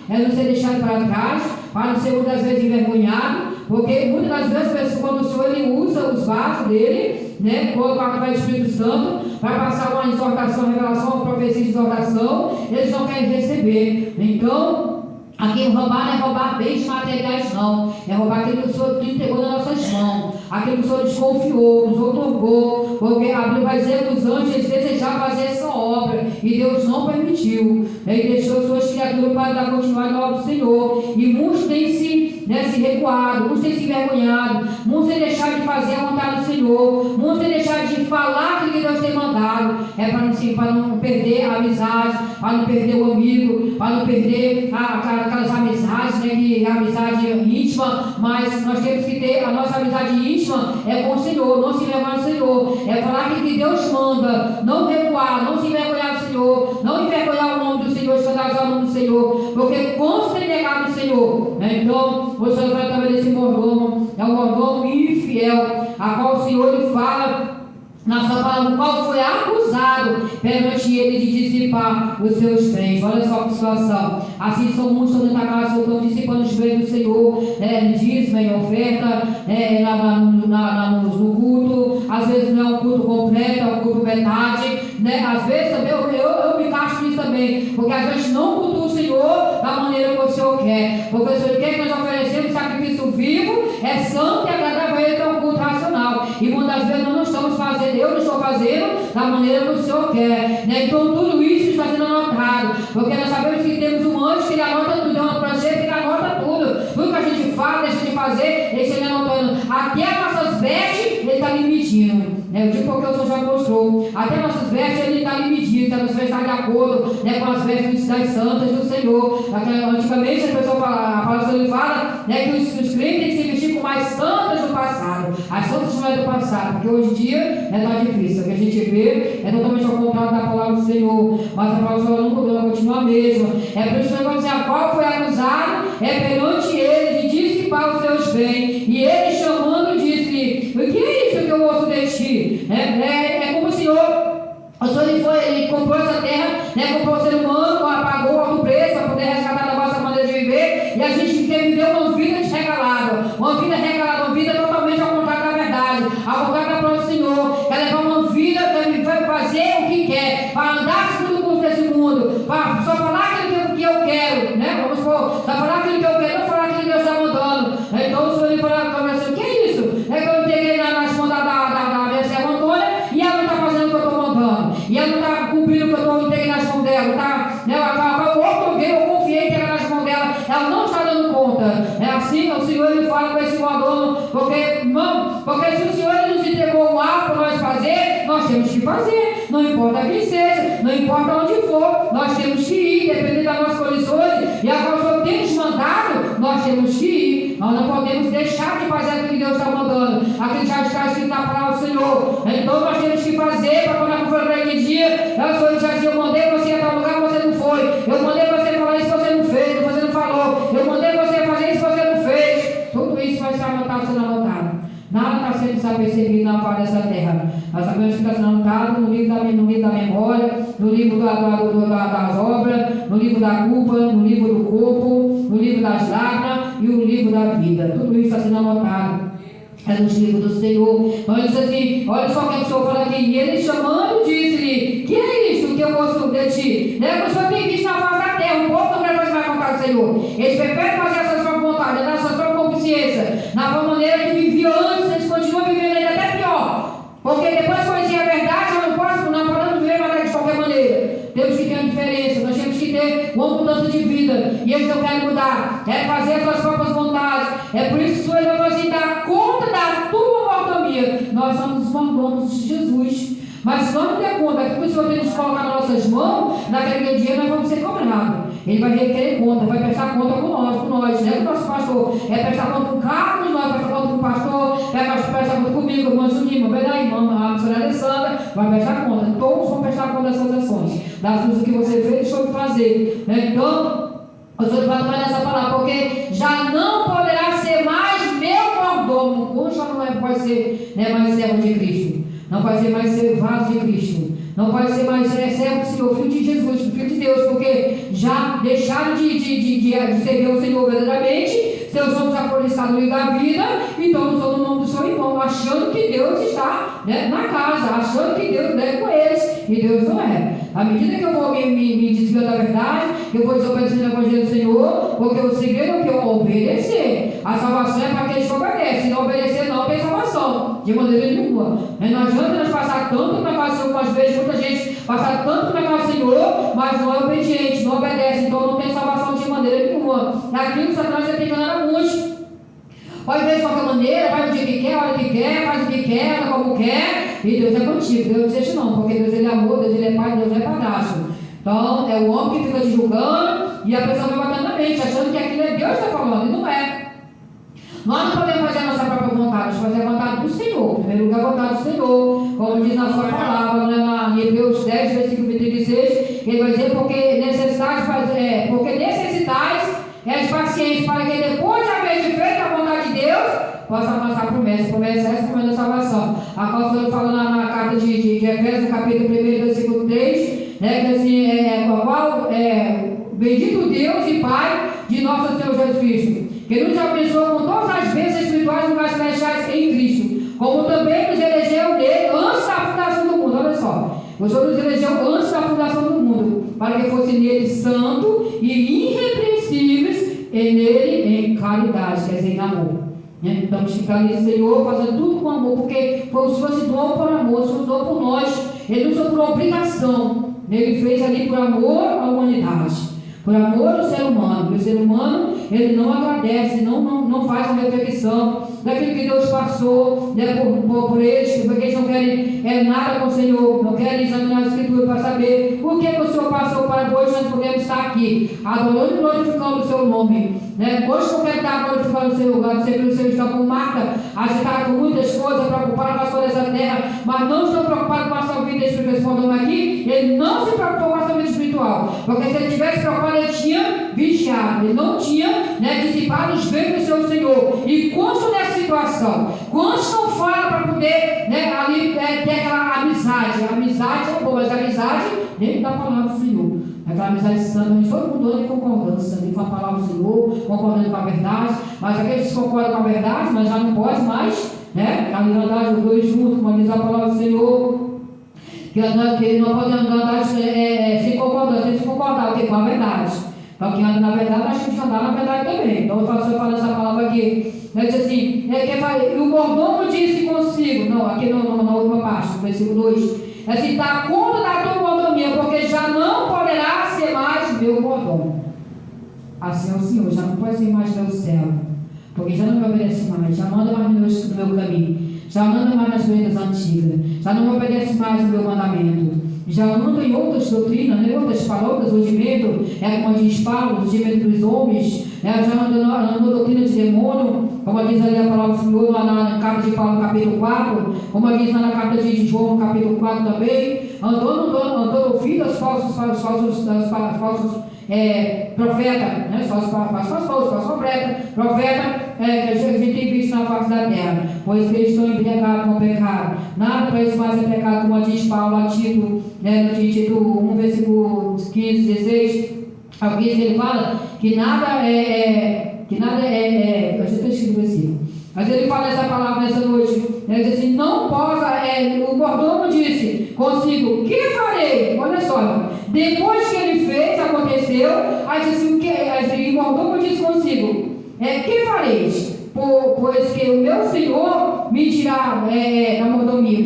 é não ser deixado para trás, para não ser muitas vezes envergonhado, porque muitas das vezes quando o Senhor ele usa os vasos dele, né, através do Espírito Santo, para passar uma exortação, revelação, uma profecia de exortação, eles não querem receber. Então, aqui roubar não é roubar bens materiais, não. É roubar aquilo que o Senhor entregou nas nossas mãos, aquilo que o Senhor desconfiou, nos outorgou, porque a Bíblia vai dizer que os anjos eles desejavam fazer essa obra e Deus não permitiu. Ele deixou suas criaturas para dar continuidade à obra do Senhor. E muitos têm se recuado, muitos têm se envergonhado, muitos têm deixado de fazer a vontade do Senhor, muitos têm deixado de falar aquilo que Deus tem mandado. É para não perder a amizade, para não perder o amigo, para não perder aquelas amizades, né, que é a amizade íntima, mas nós temos que ter a nossa amizade íntima é com o Senhor, não se envergonhar do Senhor, é falar aquilo que Deus manda, não recuar, não se envergonhar do Senhor, não envergonhar o nome do Senhor, escandalizar o nome do Senhor, porque como se tem negado o Senhor, né? Então, o Senhor vai através desse mordomo, é um mordomo infiel, a qual o Senhor ele fala na sua palavra, o qual foi acusado perante ele de dissipar os seus bens. Olha só que situação. Assim são muitos que estão dentro da casa, estão dissipando os bens do Senhor, dízimo em oferta, no culto. Às vezes não é um culto completo, é um culto metade, né? Às vezes também eu me encaixo nisso também, porque às vezes não cultua o Senhor da maneira que o Senhor quer, porque o Senhor quer que nós oferecemos sacrifício vivo, é santo e agradável a Ele, que é um culto racional. E muitas vezes nós não estamos fazendo, eu não estou fazendo da maneira que o Senhor quer, né? Então tudo isso está sendo anotado, porque nós sabemos que temos um anjo que ele anota tudo, é uma prancheta que ele anota tudo que a gente fala, deixa de fazer, ele está anotando, até as nossas vestes ele está me medindo, né? Eu digo porque o Senhor já mostrou, até as nossas vestes ele está me medindo, as nossas vestes estão de acordo, né, com as vestes das santas do Senhor. Antigamente a pessoa fala, a palavra do Senhor fala, né, que os crentes têm que se vestir com mais santas do passado, as santas não é do passado, porque hoje em dia está difícil, o que a gente vê é totalmente ao contrário da palavra do Senhor, mas a palavra do Senhor não mudou, ela continua a mesma. É por isso que vai dizer a qual foi acusado, é perante ele de dissipar os seus bens, e ele chamando disse: o que é isso que eu ouço de ti? É como o Senhor ele comprou essa terra, né, comprou o ser humano, pagou alto preço para poder resgatar da nossa maneira de viver, e a gente quer viver uma vida desregalada, uma vida totalmente ao contrário da verdade, ao contrário da palavra do Senhor. Quer levar uma vida, vai fazer o que quer, para andar segundo o curso desse mundo, para só falar aquilo que eu quero, né? Vamos supor, só falar aquilo que eu quero, não falar aquilo que Deus está mandando. Então o Senhor ele fala para assim: o que é isso? É que eu entreguei nas mãos da minha serva Antônia, e ela não está fazendo o que eu estou mandando, e ela não está cumprindo o que eu entreguei nas mãos dela, tá? Eu confiei que era nas mãos dela, ela não está dando conta. É assim, o Senhor ele fala com esse mordomo, porque se o Senhor ele nos entregou um algo para nós fazer, nós temos que fazer, não importa quem seja, não importa onde for, nós temos que ir, dependendo das nossas condições, e agora o Senhor tem nos mandado, nós temos que ir, nós não podemos deixar de fazer aquilo que Deus está mandando, aquilo que já está escrito na palavra do Senhor. Então nós temos que fazer, para quando eu for para aquele dia, o Senhor já disse: eu mandei você ir a tal lugar, você não foi, eu mandei você falar isso, você não fez, você não falou, eu mandei você fazer isso, você não fez. Tudo isso vai ser anotado, sendo anotado. Nada está sendo desapercebido na face dessa terra. Nós sabemos que está sendo anotado no livro da memória, no livro das obras, no livro da culpa, no livro do corpo, no livro das lágrimas e o livro da vida. Tudo isso está sendo anotado. É nos livros do Senhor. Então ele diz assim: olha só o que o Senhor fala aqui. E ele chamando disse-lhe: que é isso que eu ouço de ti? Né? O Senhor tem visto na face da terra, um povo não quer fazer mais vontade do Senhor. Eles preferem fazer a sua própria vontade, a sua própria consciência, na própria maneira que viviam antes, eles continuam vivendo ainda até pior. Porque depois de conhecer a verdade, eu não podemos viver mais de qualquer maneira. Temos que ter uma diferença, nós temos que ter uma mudança de vida. E eles não querem mudar, é fazer as suas próprias vontades. É por isso que o Senhor vai assim: dar conta da tua mordomia. Nós somos os mordomos de Jesus. Mas se nós não der conta daquilo que o Senhor tem nos colocado nas nossas mãos, naquele dia nós vamos ser cobrados. Ele vai requerer conta, vai prestar conta com nós, né? Com o nosso pastor. É prestar conta com o Carlos, vai prestar conta com o pastor, vai prestar conta comigo, irmã Juninho, irmã missionária Alessandra, vai prestar conta. Todos vão prestar conta dessas ações, das coisas que você fez e deixou de fazer. Né? Então, o Senhor vai tomar nessa palavra, porque já não poderá ser mais meu mordomo, já não pode ser, né, mais servo de Cristo. Não vai ser mais ser vaso de Cristo. não pode ser mais servo do Senhor, filho de Jesus, filho de Deus, porque já deixaram de servir o Senhor verdadeiramente, seus nomes já foram listados no livro da vida, então usando o nome do seu irmão, achando que Deus está, né, na casa, achando que Deus é com eles, e Deus não é. À medida que eu vou me desviando da verdade, eu vou desobedecendo o Evangelho do Senhor, porque o segredo é o que eu obedecer. A salvação é para aqueles que obedecem. Se não obedecer, não tem salvação, de maneira nenhuma. Não adianta nós passar tanto na casa do Senhor, às vezes muita gente passar tanto na casa do Senhor, mas não é obediente, não obedece, então não tem salvação de maneira nenhuma. Aquilo que Satanás está tentando a muitos. Pode ver de qualquer maneira, vai do dia que quer, a hora que quer, faz o que quer, anda como quer, e Deus é contigo. Deus não deixa não, porque Deus ele é amor, Deus ele é pai, Deus é padrasto. Então é o homem que fica te julgando e a pessoa vai batendo na mente, achando que aquilo é Deus que está falando, e não é. Nós não podemos fazer a nossa própria vontade, nós fazer a vontade do Senhor. Em primeiro lugar, a vontade do Senhor, como diz na sua palavra, né, em Hebreus 10, versículo 36, ele vai dizer, porque necessitais de paciência, para que depois de haver feito a vontade de Deus, possa alcançar a promessa. Promessa é essa, promessa da salvação. A qual o Senhor fala na carta de Efésios, capítulo 1, versículo 3, né, que assim, bendito Deus e Pai de nosso Senhor Jesus Cristo, que nos abençoou com todas as bênçãos espirituais e lugares celestiais em Cristo, como também nos elegeu nele antes da fundação do mundo. Olha só, o Senhor nos elegeu antes da fundação do mundo, para que fosse nele santo e irrepreensíveis, e nele em caridade, quer dizer, em amor. Então, ficar nesse Senhor, fazendo tudo com amor, porque o Senhor se doou por amor, o Senhor se doou por nós, Ele nos doou por obrigação, Ele fez ali por amor à humanidade, por amor ao ser humano. E o ser humano, ele não agradece, não faz uma reflexão daquilo que Deus passou, né, por eles, porque eles não querem nada com o Senhor, não querem examinar a Escritura para saber o que o Senhor passou para hoje nós podemos estar aqui, adorando e glorificando o seu nome. Né? Hoje não quer estar glorificando o seu lugar, você viu o Senhor está com Marta, agitada com muitas coisas, preocupada com as coisas da terra, mas não estão preocupados com a sua vida espiritual. Aqui, ele não se preocupou com a sua vida espiritual, porque se ele tivesse preocupado, ele tinha vigiado, ele não tinha, né, dissipado os bens do seu Senhor. E quanto nessa situação, quantos não falam para poder, né, ali ter aquela amizade? A amizade é boa, mas a amizade dentro da palavra do Senhor. Aquela amizade santa, onde todo mundo anda em concordância com a palavra do Senhor, concordando com a verdade, mas aqueles que concordam com a verdade, mas já não pode mais, né? A andar os dois juntos, como diz a palavra do Senhor, que não pode andar sem concordância, tem que concordar com a verdade. Então, quem anda na verdade, nós temos que andar na verdade também. Então, o pastor fala essa palavra aqui, né, diz assim, e o mordomo disse consigo, não, aqui na última parte, no versículo 2, assim, dá conta da tua mordomia, porque já não poderá ser mais meu mordomo. Assim é o Senhor, já não pode ser mais meu servo, porque já não me obedece mais, já não anda mais no meu caminho, já não anda mais nas vendas antigas, já não me obedece mais o meu mandamento, já anda em outras doutrinas, né, outras palavras, rudimento, como diz Paulo, rudimento dos homens, já anda na doutrina de demônio, como diz ali a palavra do Senhor lá na carta de Paulo, capítulo 4, como diz lá na carta de João, capítulo 4 também, andando ouvindo os falsos profetas, né? Falsos profeta, que a gente tem visto na face da terra, pois eles estão embriagados com o pecado. Nada para isso mais é pecado, como diz Paulo a Tito, né, no Tito 1, versículo 15, 16, alguém ele fala que nada é, eu já estou escrito o versículo, mas ele fala essa palavra nessa noite, ele diz assim, não possa, o mordomo disse consigo, que farei? Olha só, depois que ele fez, aconteceu, aí disse assim, o mordomo disse consigo, que fareis? Pois que o meu Senhor me tirar da mordomia,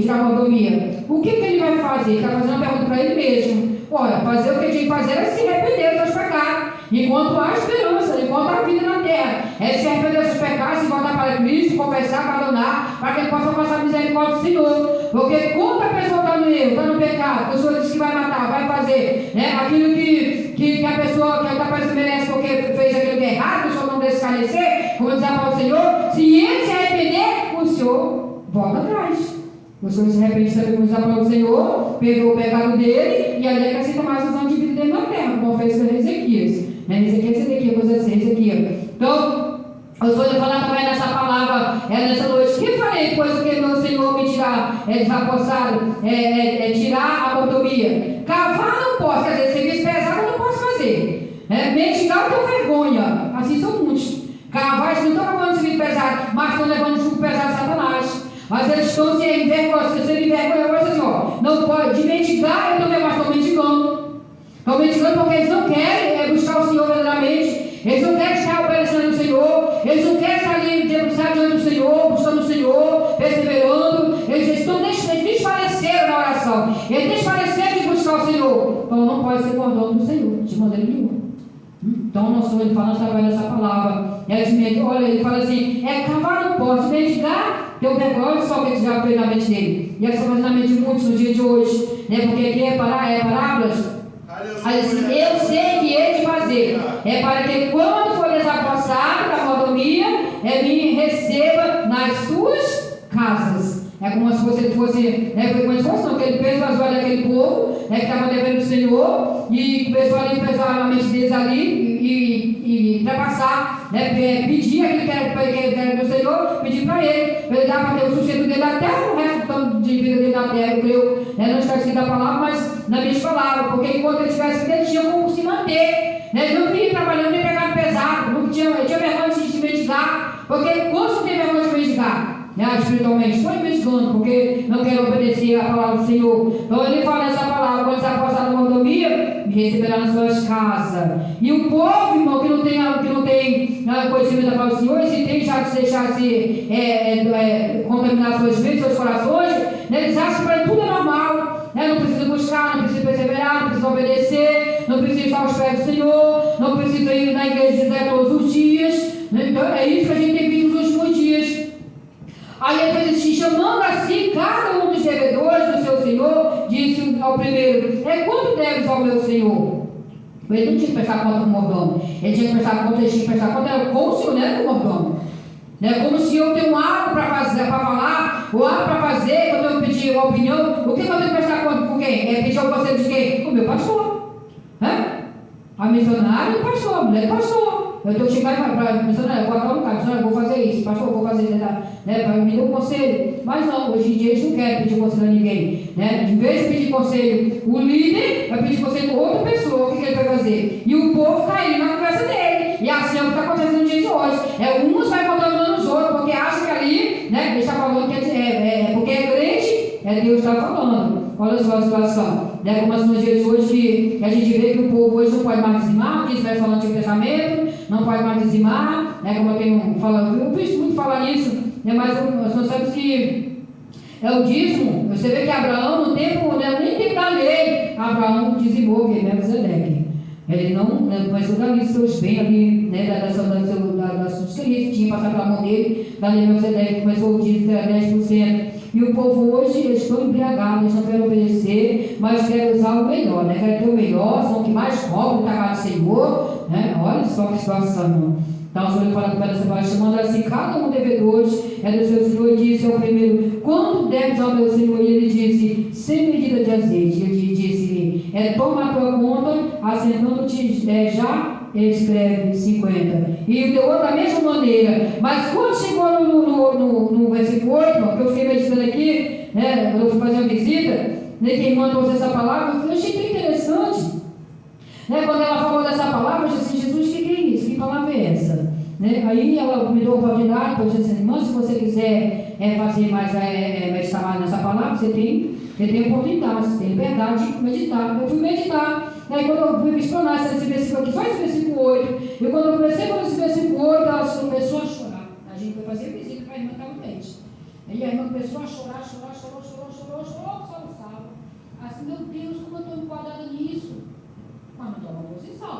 o que ele vai fazer? Ele está fazendo uma pergunta para ele mesmo. Olha, fazer o que ele tem que fazer é se arrepender dos seus pecados, enquanto há esperança, enquanto há vida na terra, é se arrepender dos seus pecados, se voltar para Cristo, confessar, abandonar, para que ele possa alcançar a misericórdia do Senhor. Porque quando a pessoa está no erro, está no pecado, o Senhor disse que vai matar, vai fazer, né, aquilo que a pessoa que está parecendo merece porque fez aquilo que é errado, o Senhor não deixa esclarecer, como diz a palavra do Senhor, se ele se arrepender, o Senhor volta atrás. O Senhor se arrepende também, como diz a palavra do Senhor, pegou o pecado dele e ali acrescenta mais os anos de vida dele na terra, como fez com Ezequias. Ezequias, coisa assim, Ezequias. Então, Eu vou falar também nessa palavra, nessa noite. Que falei, pois o que meu Senhor me tirar, desapossado, tirar a mordomia. Cavar não posso, quer dizer, serviço pesado eu não posso fazer. Mendigar eu tenho vergonha. Assim são muitos. Cavar, eles não estão levando serviço pesado, mas estão levando o jugo pesado de Satanás. Mas eles estão se envergonhando, assim, ó. Não pode, de mendigar, eu também, mas estão mendigando. Estão mendigando porque eles não querem buscar o Senhor verdadeiramente. Eles não querem estar obedecendo ao Senhor, eles não querem estar ali debruçados diante do Senhor, buscando o Senhor, perseverando. Eles desfaleceram na oração, eles desfaleceram de buscar o Senhor. Então não pode ser mordomo do Senhor, de maneira nenhuma. Então o nosso ele fala através dessa palavra. Olha, ele fala assim: cavar não pode, mendigar, tem um vergonha só que ele já fez na mente dele. E essa coisa na mente de muitos no dia de hoje, porque aqui é parábolas. Assim, eu sei que ele de fazer para que quando for desapossado da mordomia, me receba nas suas casas. É como se ele fosse, como se fosse não, que ele fez as olhos daquele povo, que estava devendo o Senhor, e começou ali a pensar na mente deles ali, e ultrapassar, pedir aquilo que era do Senhor, pedir para ele dar para ter o sustento dele até o resto de vida dele na terra, eu creio, não está escrito a palavra, mas na minha palavra, porque enquanto ele estivesse, ele tinha como se manter, ele não queria ir trabalhando nem pegado pesado, não tinha vergonha de mendigar, porque quando você tem vergonha de mendigar, espiritualmente, estou investigando, porque não quero obedecer a palavra do Senhor. Então ele fala essa palavra: quando desapossado da mordomia, me receberá nas suas casas. E o povo, irmão, que não tem conhecimento da palavra do Senhor, e se tem já de deixar-se contaminar suas vidas, seus corações, eles acham que para ele tudo é normal, não precisa buscar, não precisa perseverar, não precisa obedecer, não precisa estar aos pés do Senhor, não precisa ir na igreja todos os dias. Então é isso que a gente tem visto nos últimos dias. Aí ele fez assim, chamando assim cada um dos devedores do seu Senhor, disse ao primeiro: quanto deves ao meu Senhor? Ele não tinha que prestar conta com o mordomo, ele tinha que prestar conta, ele tinha que prestar conta com o Senhor, não era com o mordomo. Como se eu tenho algo para fazer, para falar, ou algo para fazer, que eu tenho que pedir uma opinião. O que eu tenho que prestar conta com quem? Pedir o conselho de quem? Com o meu pastor. A missionária e o pastor, a mulher do pastor. Eu tenho que chegar para a missionária, vou atuar no carro, missionária, vou fazer isso, pastor, vou fazer isso, para me dar um conselho. Mas não, hoje em dia eles não querem pedir conselho a ninguém. Em vez de pedir conselho, o líder vai pedir conselho a outra pessoa, o que ele vai fazer? E o povo está indo na conversa dele. E assim é o que está acontecendo no dia de hoje. Uns vai contaminando os outros, porque acham que ali, ele está falando que porque é crente, Deus está falando. Olha só a situação. Como assim nos dias de hoje, que a gente vê que o povo hoje não pode mais dizimar, porque estivesse falando de Antigo Testamento, não pode mais dizimar, como eu tenho falado, eu fiz muito falar nisso, mas nós sabemos que o dízimo. Você vê que Abraão, no tempo, nem tempo da lei, Abraão dizimou, que é Melquisedeque. Ele não começou a dar ali seus bens ali, da subsistência que tinha passado pela mão dele, da lei Melquisedeque, começou o dízimo, que era 10%. E o povo hoje, eles estão embriagados, eles não querem obedecer, mas querem usar o melhor, querem ter o melhor, são o que mais cobram o trabalho do Senhor, Olha só que situação, irmão. Então o Senhor fala para essa palavra, chamando assim cada um devedores, do seu Senhor, e disse ao primeiro: quanto deves ao meu Senhor? E ele disse: 100 medidas de azeite. Ele disse: toma a tua conta, assentando-te já escreve 50. E o teu outro da mesma maneira. Mas quando chegou no versículo 8, que eu fiquei meditando aqui, quando eu fui fazer uma visita, quem mandou essa palavra, eu achei bem interessante. Quando ela falou dessa palavra, eu disse: Jesus, o que é isso? Que palavra é essa? Aí ela me deu a oportunidade, eu disse assim: irmã, se você quiser fazer mais, meditar mais nessa palavra, você tem oportunidade, você tem liberdade de meditar. Eu fui meditar. Aí quando eu fui me explanar esse versículo aqui, só esse versículo 8, e quando eu comecei com esse versículo 8, ela começou a chorar. A gente foi fazer visita para a irmã que estava doente. Aí a irmã começou a chorar, soluçava. Assim, meu Deus, como eu estou enquadrada nisso? Mas não estou numa posição.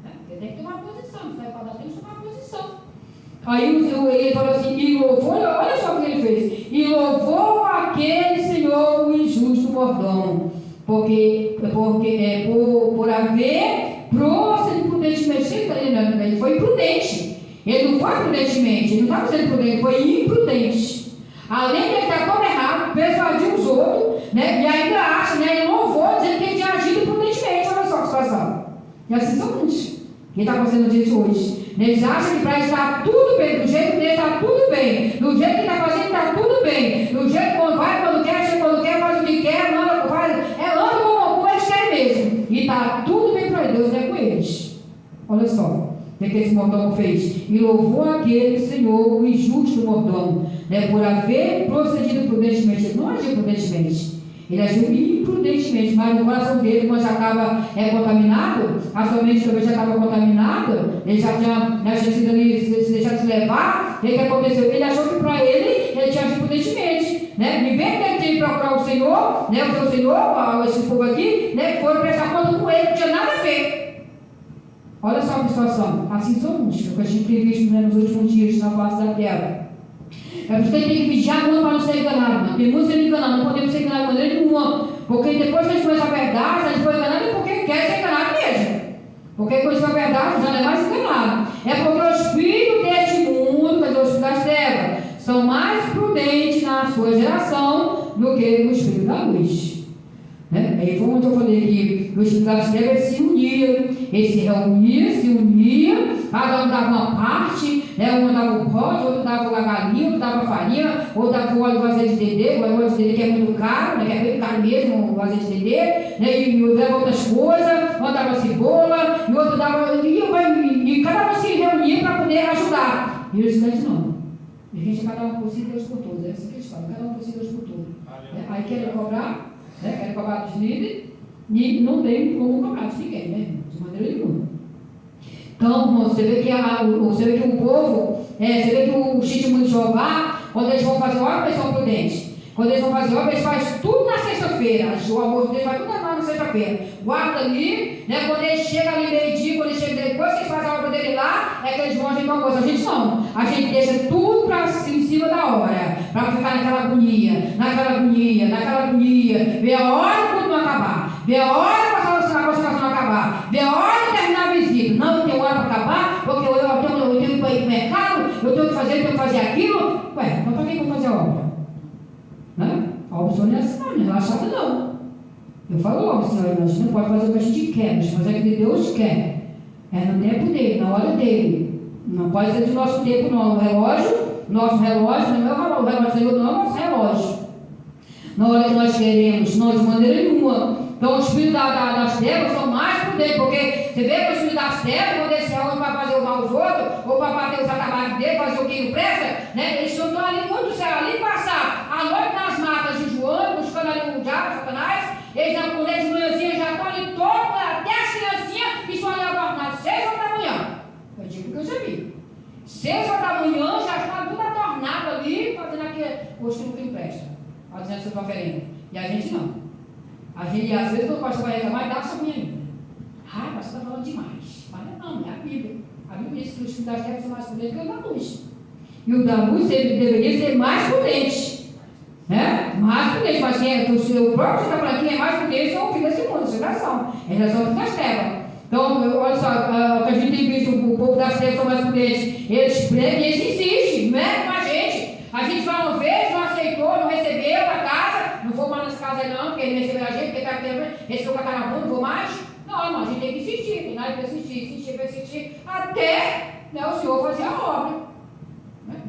Porque tem que ter uma posição, se vai enquadrar, tem que ter uma posição. Aí ele falou assim, e louvou, olha só o que ele fez, e louvou aquele Senhor, o injusto mordomo, por haver procedido prudentemente. Ele foi imprudente. Ele não foi prudentemente, ele não estava sendo prudente, ele foi imprudente. Além de ele estar todo errado, persuadiu os outros, e ainda acha, ele louvou, dizendo que ele tinha agido prudentemente. Olha só a situação. E assim são muitos. Quem está acontecendo no dia de hoje? Eles acham que para estar tudo bem, do jeito que está tudo bem, do jeito que está fazendo está tudo bem, do jeito que vai quando quer, chega quando quer, faz o que quer, manda, faz, anda como eles querem mesmo. E está tudo bem para Deus, é com eles. Olha só. O que esse mordomo fez? E louvou aquele Senhor, o injusto mordomo, por haver procedido prudentemente. Ele não agiu prudentemente, ele agiu imprudentemente, mas no coração dele, quando já estava contaminado, a sua mente também já estava contaminada, ele já tinha sido ali, se deixado se levar. O que aconteceu? Ele achou que para ele tinha agido prudentemente. Em vez de ele ter ido procurar o Senhor, o seu Senhor, esse povo aqui, foram prestar conta com ele, não tinha nada a ver. Olha só a situação, assim somos, o que a gente tem visto nos últimos dias na face da terra. É por isso que a gente tem que vigiar muito para não ser enganado, não. Tem muito ser enganado, não podemos ser enganados de maneira nenhuma, porque depois que a gente conhece a verdade, a gente foi enganado é porque quer ser enganado mesmo. Porque conhecer a verdade já não é mais enganado. É porque o espírito deste mundo, quer dizer, o espírito das trevas, são mais prudentes na sua geração do que o espírito da luz. Aí foi onde eu falei que o espírito das trevas se unia, ele se unia, cada um dava uma parte, um dava o pó, outro dava a galinha, outro dava a farinha, outro dava o óleo do azeite de dendê, o óleo de dendê que é muito caro, que é bem caro mesmo, o azeite de dendê, e outro dava outras coisas, outro dava cebola, e outro dava, e cada um se reunia para poder ajudar. E os estudantes não. A gente cada um por si, Deus por todos, é assim que eles falam, cada um por si, Deus por todos. Aí querem cobrar, querem cobrar dos líderes, e não tem como cobrar de ninguém, de maneira nenhuma. Então, você vê que o povo, você vê que o testemunho de Jeová, quando eles vão fazer obra, eles são prudentes. Quando eles vão fazer obra, eles fazem tudo na sexta-feira. O amor deles vai tudo na sexta-feira. Guarda ali, quando eles chegam ali meio-dia, quando eles chegam depois que eles fazem a obra dele lá, é que eles vão agir uma coisa. A gente não. A gente deixa tudo em cima da hora, para ficar naquela agonia, ver a hora quando não acabar, ver a hora para a concentração acabar, ver a hora de terminar a visita. Não tem hora para acabar, porque eu tenho que ir para o mercado, eu tenho que fazer aquilo. Então para que eu vou fazer a obra? A obra não é assim, não é relaxada não. Eu falo logo, Senhor, a gente não pode fazer o que a gente quer, mas fazer o que Deus quer. No tempo dele, na hora dele. Não pode ser do nosso tempo, não. Nosso relógio, não é meu relógio, o relógio do Senhor não é o nosso relógio. Na hora que nós queremos, não de maneira nenhuma. Então, os filhos das trevas são mais prudentes, porque você vê que os filhos das trevas, quando eles se reúnem para fazer o mal aos outros, ou para bater os atabaques dele, fazer o que não presta, eles estão ali muito céu, ali passar a noite nas matas de João, buscando ali o diabo, Satanás, eles não quando de manhãzinha já estão ali todos, até as criancinhas que estão ali adornadas, 6 horas da manhã. Eu digo que eu já vi. 6 horas da manhã já está tudo adornado ali, fazendo aquele costume que não presta, fazendo essa oferenda. E a gente não. A gente, às vezes, quando o pastor vai reclamar, dá essa minha ainda. O pastor está falando demais. Mas não, é a Bíblia. A Bíblia diz que os filhos das trevas são mais prudentes que o da luz. E o da luz ele deveria ser mais prudente. Mais prudente. Mas o próprio está falando que é mais prudente são o filho desse mundo, essa geração. É a geração das trevas. Então, olha só, o que a gente tem visto, o povo das trevas são mais prudentes. Eles insistem, com a gente. A gente vai uma vez, não aceitou, não recebeu a casa. Não vou mais nessa casa não, porque ele recebeu a gente, porque está recebeu o catarabão, não vou mais. Não, irmão, a gente tem que insistir, tem nada para insistir, até o Senhor fazer a obra.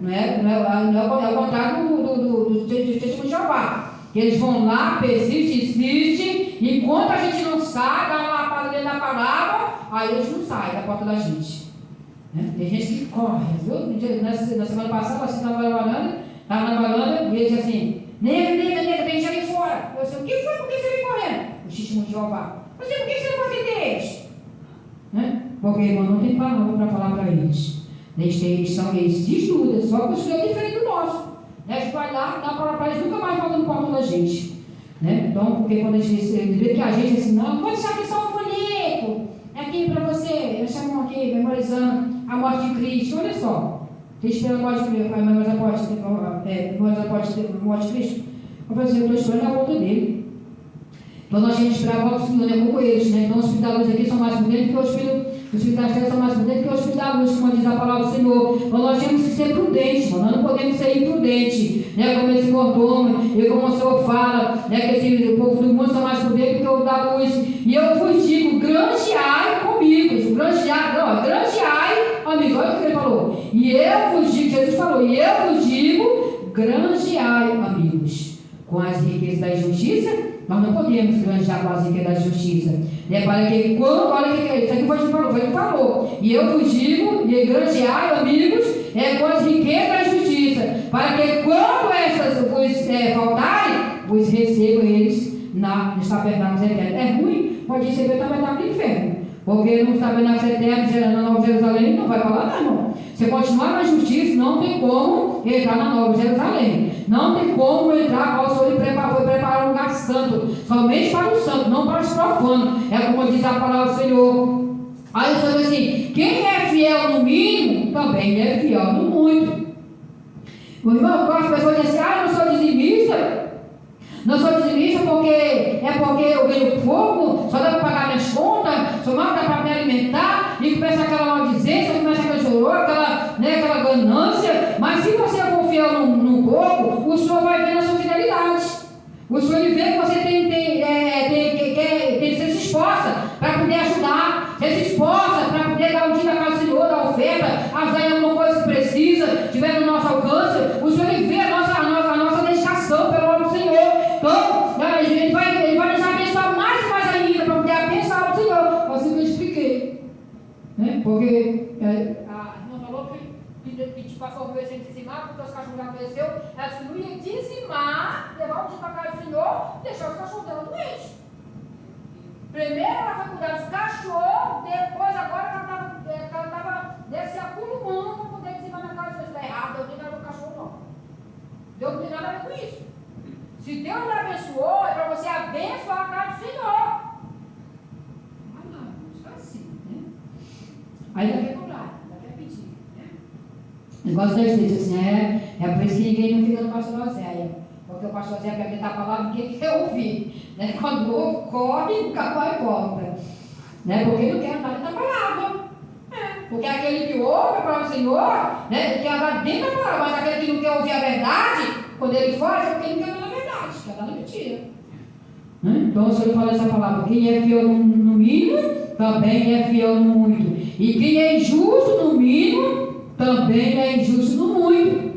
Não é o contrário do testemunho de Jeová. Que eles vão lá, persistem, insistem, enquanto a gente não sai, dá uma lapada dentro da palavra, aí eles não saem da porta da gente. Tem gente que corre, viu? Na semana passada, assim, estava na varanda, e ele disse assim, nega, tem gente ali fora. Eu disse, o que foi? Por que você veio correndo? O testemunho de Jeová. Eu disse, por que você não vai atender eles? Porque, irmão, não tem palavra para falar para eles. Eles de estudo, só que o Senhor é diferente do nosso. A gente vai lá, dá palavra para eles, nunca mais volta no portão da gente. Então, porque quando eles vê que a gente assim, não, pode deixar aqui só um folheto. Aqui para você, eles chamam aqui, memorizando a morte de Cristo. Olha só. Você espera a morte de Cristo, mas a morte de Cristo. Eu falei assim, eu estou esperando a volta dele. Então nós temos que esperar a volta do Senhor, como eles, Então os filhos da luz aqui são mais prudentes que os filhos das trevas são mais prudentes que os filhos da luz, como diz a palavra do Senhor. Então nós temos que ser prudentes, nós não podemos ser imprudentes, como esse mordomo, e como o Senhor fala, que o povo do mundo são mais prudentes que o da luz. E eu vos digo, grande ai comigo. amigos, granjeai amigos, olha o que ele falou, e eu vos digo, Jesus falou, e eu vos digo, granjeai amigos, com as riquezas da justiça. Nós não podemos granjear com as riquezas da justiça, para que quando, olha o que é isso aqui, foi ele falou, e eu vos digo, e granjeai amigos, com as riquezas da justiça, para que quando essas vos faltarem, vos recebam eles nos tabernáculos eternos. É ruim, pode receber o tabernáculo do inferno, porque nos tabernáculos eternos, na Nova Jerusalém, não vai falar nada, não. Você continuar na justiça, não tem como entrar na Nova Jerusalém. Não tem como entrar, qual o Senhor foi preparar um lugar santo, somente para o santo, não para os profanos. É como diz a palavra do Senhor. Aí o Senhor diz assim: quem é fiel no mínimo, também é fiel no muito. O irmão, as pessoas dizem assim: eu não sou dizimista. Não sou dizimista porque eu ganho pouco, só dá para pagar minhas contas, só dá para me alimentar, e começa aquela maldizência, começa aquele chorô, aquela ganância. Mas se você for fiel num pouco, o Senhor vai ver a sua fidelidade. O Senhor vê que você você se esforça para poder ajudar, você se esforça para poder dar um dia da casa do Senhor, dar oferta, ajudar em alguma coisa que precisa, tiver no nosso alcance. O Senhor vê a nossa dedicação pelo nome do Senhor. Então, ele vai nos abençoar mais ainda, para poder abençoar o Senhor, assim que eu expliquei. Né? Porque a irmã falou que te passou o versículo de dizimar, porque os cachorros já apareceu, ela disse: não ia dizimar, levar o dia para a casa do Senhor, deixar os cachorros dela doentes. Primeiro ela foi cuidar dos cachorros, depois agora ela estava se acumulando para poder dizimar na casa do Senhor. Está errado, Deus não tem nada com cachorro, não. Deus não tem nada a ver com isso. Se Deus lhe abençoou, é para você abençoar a casa do Senhor. Mas não, está assim, né? Aí ainda quer cobrar, ainda quer pedir, né? O negócio da gente assim, é por isso que ninguém não fica no pastor Oséia. Porque o pastor Oséia quer gritar a palavra, ninguém quer ouvir. Né? Quando o ovo corre, o cavalo volta. Né? Porque ele não quer andar dentro da palavra. Porque aquele que ouve a palavra do Senhor, né? Ele quer andar dentro da palavra. Mas aquele que não quer ouvir a verdade, quando ele foge, é porque ele não quer andar na verdade, quer andar na mentira. Então o Senhor fala essa palavra: quem é fiel no mínimo, também é fiel no muito. E quem é injusto no mínimo, também é injusto no muito.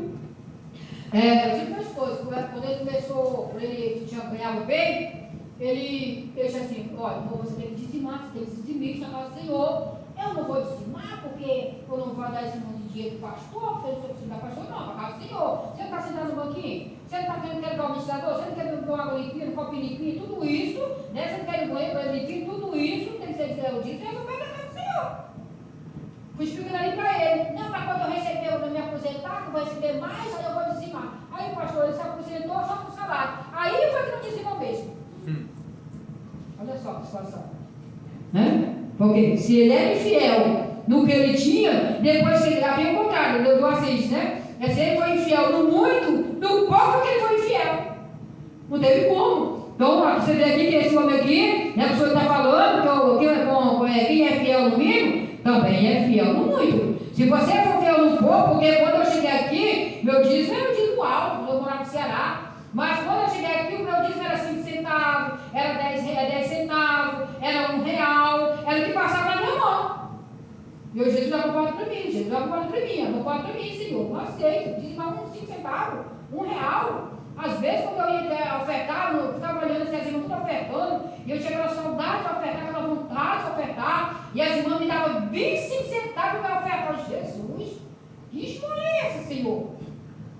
Eu tive duas coisas. Quando ele começou, ele ganhava bem, ele disse assim: olha, você tem que dizimar, você tem que dizimir na casa do Senhor. Eu não vou dizimar porque eu não vou dar esse monte de dinheiro para o pastor, porque eu não sou preciso da pastor, não, para a casa do Senhor. Você não está sentado no banquinho? Você não está querendo dar um ventilador? Você não quer beber uma água limpinha, um copo limpinho? Tudo isso, né? Você não quer ir no banheiro limpinho? Tudo isso tem que ser disso, e eu vou pegar na casa do Senhor. Fui explicando ali para ele: não, mas quando eu receber, eu me aposentar, que eu vou receber mais, aí eu vou dizimar. Aí o pastor, ele se aposentou só com o salário. Aí foi que não dizimou mesmo. Olha só que situação. Né? Porque se ele era infiel no que ele tinha, depois que ele havia o contrário, do Assis, né? Se ele foi infiel no muito, no pouco que ele foi infiel. Não teve como. Então, você vê aqui que esse homem aqui, né, a pessoa está falando que quem é fiel no mínimo, também é fiel no muito. Se você for fiel no pouco, porque quando eu cheguei aqui, meu dízimo era um dízimo alto, quando eu morava no Ceará. Mas quando eu cheguei aqui, o meu dízimo era 5 centavos, era 10 centavos, era R$1, era o que passava na minha mão. E hoje Jesus aponta para mim, aponta para mim, Senhor, não aceito, dizimar uns 5 centavos, R$1. Às vezes, quando eu ia ofertar, eu ficava olhando assim, as irmãs tudo ofertando, e eu tinha aquela saudade de ofertar, aquela vontade de ofertar, e as irmãs me davam 25 centavos para ofertar. Jesus, que esmola é essa, Senhor?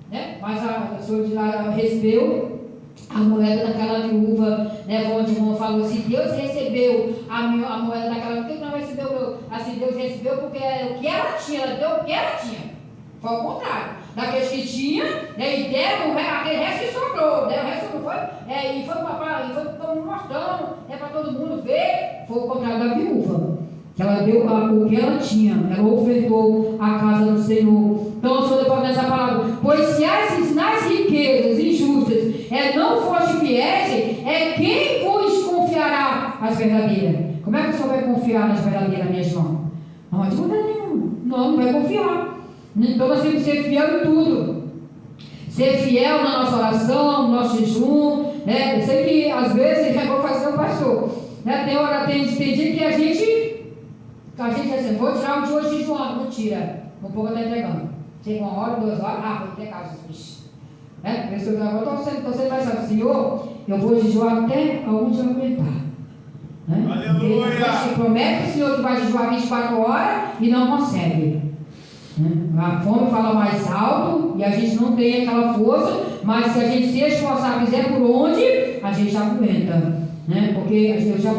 Né? Mas a senhora recebeu a moeda daquela viúva, né? Onde o irmão falou assim: Deus recebeu a moeda daquela viúva. Por que não recebeu? Assim, Deus recebeu porque o que ela tinha, ela deu o que ela tinha. Foi ao contrário. Daqueles que tinha, né? E deram aquele resto que sobrou, né? O resto não foi, e foi mostrando, né, para todo mundo ver. Foi o contrário da viúva, que ela deu o que ela tinha, ela ofertou a casa do Senhor. Então o Senhor depois nessa palavra: pois se nas riquezas injustas não foste fiéis, quem vos confiará as verdadeiras? Como é que o Senhor vai confiar nas verdadeiras, minhas irmãs? Não vai de maneira nenhuma, não vai confiar. Então nós temos que ser fiel em tudo. Ser fiel na nossa oração, no nosso jejum, né? Eu sei que às vezes, já vou fazer o pastor, né? Tem dia que a gente A gente diz assim, vou tirar o de hoje de João, não tira. Um pouco está entregando. Chega 1 hora, 2 horas, vou entregar Jesus. Por isso eu estou sendo mais assim, Senhor, eu vou jejuar até onde eu aguentar. Aleluia! Promete o Senhor que vai jejuar 24 horas e não consegue. A fome fala mais alto e a gente não tem aquela força, mas se a gente se esforçar, fizer por onde, a gente aguenta. Porque eu já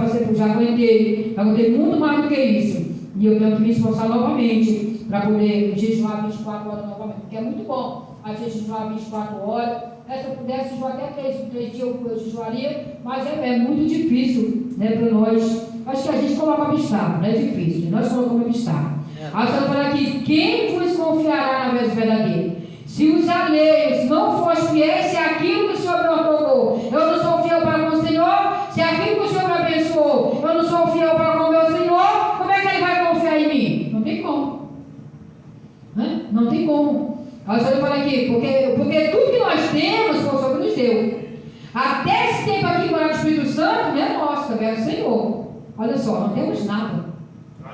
aguentei muito mais do que isso. E eu tenho que me esforçar novamente para poder jejuar 24 horas novamente, porque é muito bom a gente jejuar 24 horas. Se eu pudesse jejuar até 3 dias, eu jejuaria, mas é muito difícil para nós. Acho que a gente coloca obstáculo, não é difícil, nós colocamos obstáculo. A Senhora fala aqui: quem vos confiará na vez verdadeira? Se os alheios não forem fiéis, se aquilo que o Senhor me otorgou, eu não sou fiel para com o Senhor, se aquilo que o Senhor me abençoou, eu não sou fiel para com o meu Senhor, como é que Ele vai confiar em mim? Não tem como. Não tem como. A Senhora fala aqui, porque tudo que nós temos foi o Senhor que nos deu. Até esse tempo aqui morar no Espírito Santo, não é nosso, também é do Senhor. Olha só, não temos nada.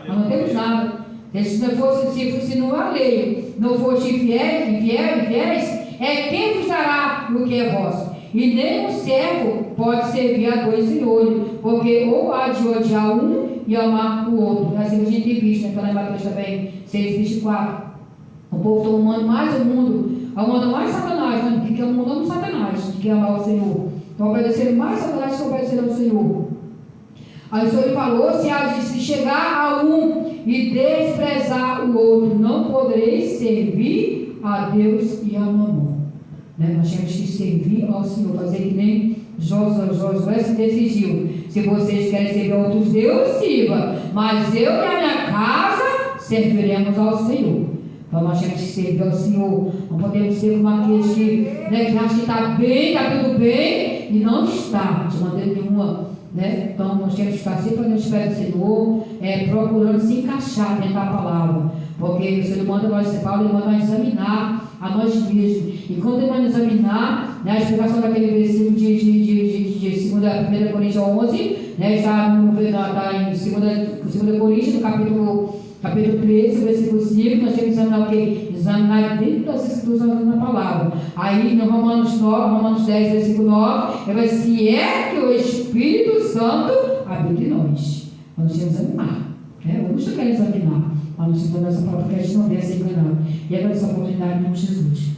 Nós não temos nada. Se no alheio não fosse infiéis, é quem vos dará o que é vosso. E nem um servo pode servir a 2 senhores, porque ou há de odiar um e amar o outro. Assim que a gente tem visto, então lá em Mateus também 6:24. O povo está amando mais o mundo, amando mais Satanás, porque o mundo ama Satanás, do que amar o Senhor. Então obedecendo mais Satanás que obedecer ao Senhor. Aí o Senhor falou: se chegar a um e desprezar o outro, não podereis servir a Deus e a Mamon. Nós temos que servir ao Senhor, fazer que nem Josué se decidiu: se vocês querem servir a outros deuses, sirva, mas eu e a minha casa serviremos ao Senhor. Então nós temos que servir ao Senhor. Não podemos ser como aqueles que acham que está bem, está tudo bem, e não está de maneira nenhuma. Então nós temos que estar sempre fazendo os pés do Senhor, procurando se encaixar dentro da palavra, porque o Senhor manda nós, Paulo, ele manda nós examinar a nós mesmos. E quando ele manda examinar, a explicação daquele versículo de 1 Coríntios 11, está em 2 Coríntios, no capítulo 13, versículo 5, nós temos que examinar o quê? Examinar dentro das escrituras na palavra. Aí no Romanos 10, versículo 9, ele vai dizer: se é que o Espírito Santo habita em nós. Nós temos que examinar. Alguns não querem examinar, mas nós temos essa palavra porque a gente não deve ser enganado. E agora essa oportunidade em nome de Jesus.